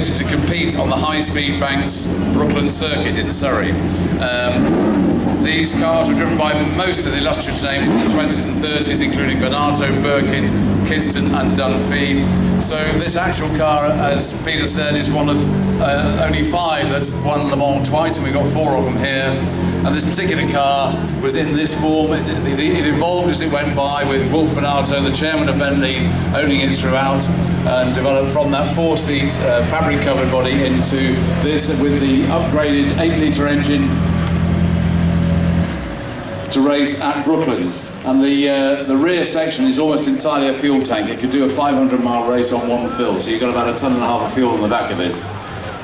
fitted to compete on the high-speed Banks Brooklyn circuit in Surrey. These cars were driven by most of the illustrious names from the 20s and 30s, including Bernardo, Birkin, Kidston and Dunphy. So this actual car, as Peter said, is one of only 5 that's won Le Mans twice, and we've got 4 of them here. And this particular car was in this form. It evolved as it went by, with Wolf Bernardo, the chairman of Bentley, owning it throughout, and developed from that 4-seat fabric-covered body into this with the upgraded 8-litre engine to race at Brooklands. And the rear section is almost entirely a fuel tank. It could do a 500-mile race on one fill, so you've got about 1.5 tons of fuel on the back of it.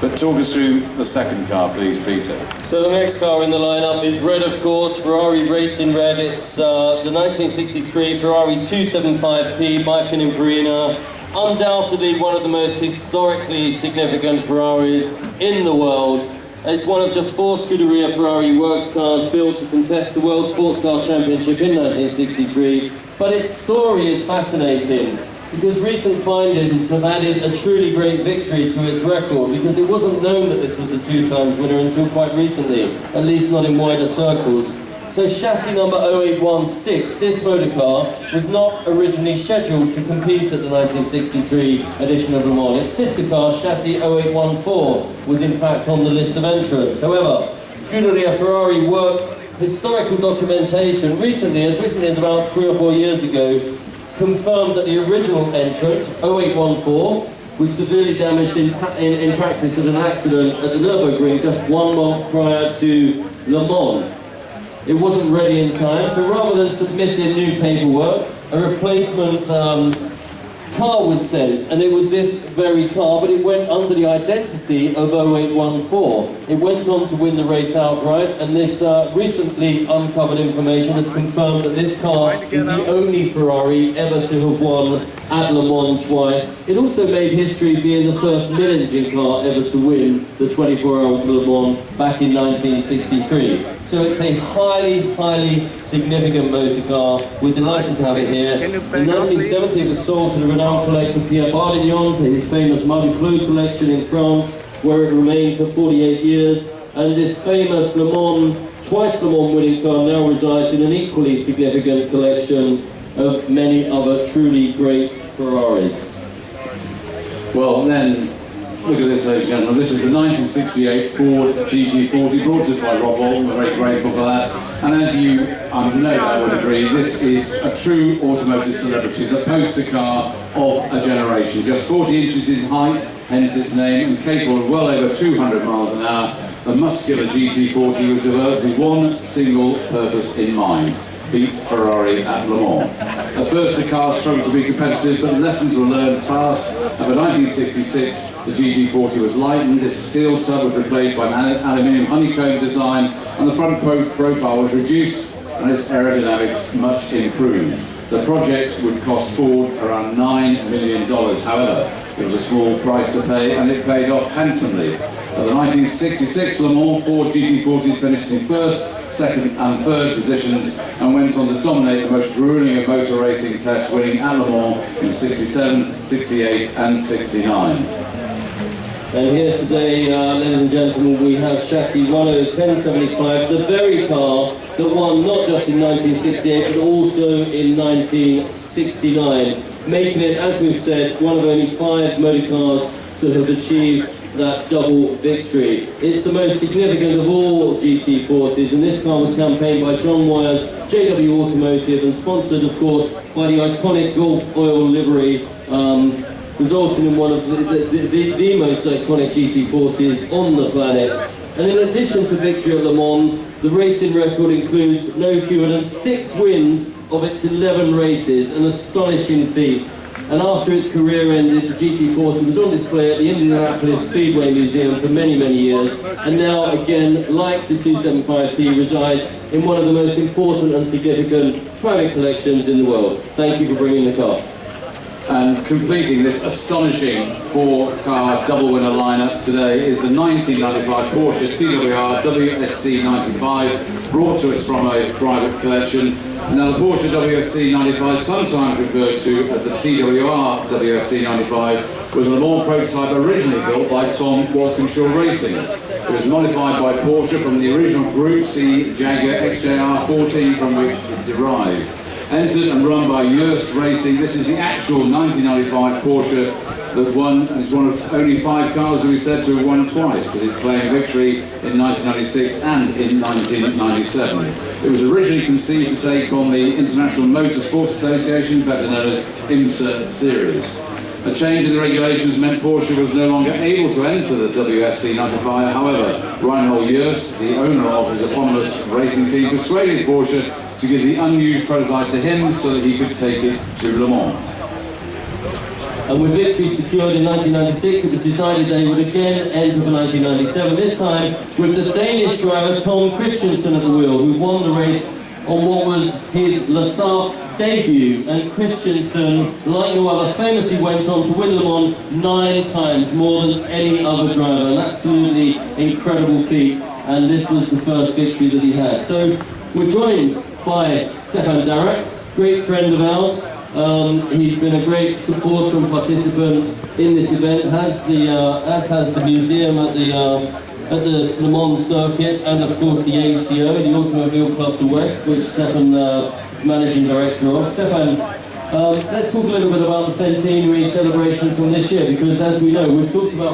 But talk us through the second car, please, Peter. So the next car in the lineup is red, of course, Ferrari Racing Red. It's the 1963 Ferrari 275P by Pininfarina. Undoubtedly one of the most historically significant Ferraris in the world. It's one of just 4 Scuderia Ferrari works cars built to contest the World Sports Car Championship in 1963. But its story is fascinating, because recent findings have added a truly great victory to its record, because it wasn't known that this was a 2-times winner until quite recently, at least not in wider circles. So chassis number 0816, this motor car, was not originally scheduled to compete at the 1963 edition of Le Mans. Its sister car, chassis 0814, was in fact on the list of entrants. However, Scuderia Ferrari Works historical documentation recently as about 3 or 4 years ago, confirmed that the original entrant, 0814, was severely damaged in practice at an accident at the Nürburgring just 1 month prior to Le Mans. It wasn't ready in time, so rather than submitting new paperwork, a replacement car was sent, and it was this very car, but it went under the identity of 0814. It went on to win the race outright, and this recently uncovered information has confirmed that this car is the only Ferrari ever to have won at Le Mans twice. It also made history being the first mid-engine car ever to win the 24 Hours of Le Mans back in 1963. So it's a highly, highly significant motor car. We're delighted to have it here. In 1970 it was sold to the renowned collector Pierre Bardillon for his famous Marie Claude collection in France, where it remained for 48 years. And this famous Le Mans, twice Le Mans winning car now resides in an equally significant collection of many other truly great Ferraris. Well then, look at this, ladies and gentlemen. This is the 1968 Ford GT40, brought to us by Rob Walton. We're very grateful for that. And as you, no doubt, would agree, this is a true automotive celebrity, the poster car of a generation. Just 40 inches in height, hence its name, and capable of well over 200 miles an hour. The muscular GT40 was developed with one single purpose in mind: beat Ferrari at Le Mans. At first the car struggled to be competitive, but lessons were learned fast, and by 1966 the GT40 was lightened, its steel tub was replaced by an aluminium honeycomb design, and the front profile was reduced and its aerodynamics much improved. The project would cost Ford around $9 million, however, it was a small price to pay, and it paid off handsomely. At the 1966 Le Mans, Ford GT40s finished in first, second and third positions and went on to dominate the most grueling of motor racing tests, winning at Le Mans in 67, 68 and 69. And here today, ladies and gentlemen, we have chassis Renault 1075, the very car that won not just in 1968 but also in 1969, making it, as we've said, one of only 5 motor cars to have achieved that double victory. It's the most significant of all GT40s, and this car was campaigned by John Wyers, JW Automotive, and sponsored, of course, by the iconic Gulf Oil livery, resulting in one of the most iconic GT40s on the planet. And in addition to victory at Le Mans, the racing record includes no fewer than 6 wins of its 11 races, an astonishing feat. And after its career ended, the GT40 was on display at the Indianapolis Speedway Museum for many, many years, and now, again, like the 275P, resides in one of the most important and significant private collections in the world. Thank you for bringing the car. And completing this astonishing four-car double winner lineup today is the 1995 Porsche TWR WSC 95, brought to us from a private collection. Now, the Porsche WSC 95, sometimes referred to as the TWR WSC 95, was a Le Mans prototype originally built by Tom Walkinshaw Racing. It was modified by Porsche from the original Group C Jaguar XJR 14, from which it derived. Entered and run by Joest Racing, this is the actual 1995 Porsche that won, and it's one of only 5 cars that we said to have won twice, because it claimed victory in 1996 and in 1997. It was originally conceived to take on the International Motorsport Association, better known as IMSA series. A change in the regulations meant Porsche was no longer able to enter the WSC 95. However, Reinhold Joest, the owner of his eponymous racing team, persuaded Porsche to give the unused prototype to him so that he could take it to Le Mans. And with victory secured in 1996, it was decided they would again enter for 1997, this time with the Danish driver Tom Christensen at the wheel, who won the race on what was his Le Sarthe debut. And Christensen, like no other, famously went on to win Le Mans 9 times, more than any other driver. An absolutely incredible feat, and this was the first victory that he had. So we're joined by Stefan Darek, great friend of ours. He's been a great supporter and participant in this event, as has the museum at the Le Mans circuit, and of course the ACO, the Automobile Club de West, which Stefan is managing director of. Stefan, let's talk a little bit about the centenary celebrations from this year, because as we know, we've talked about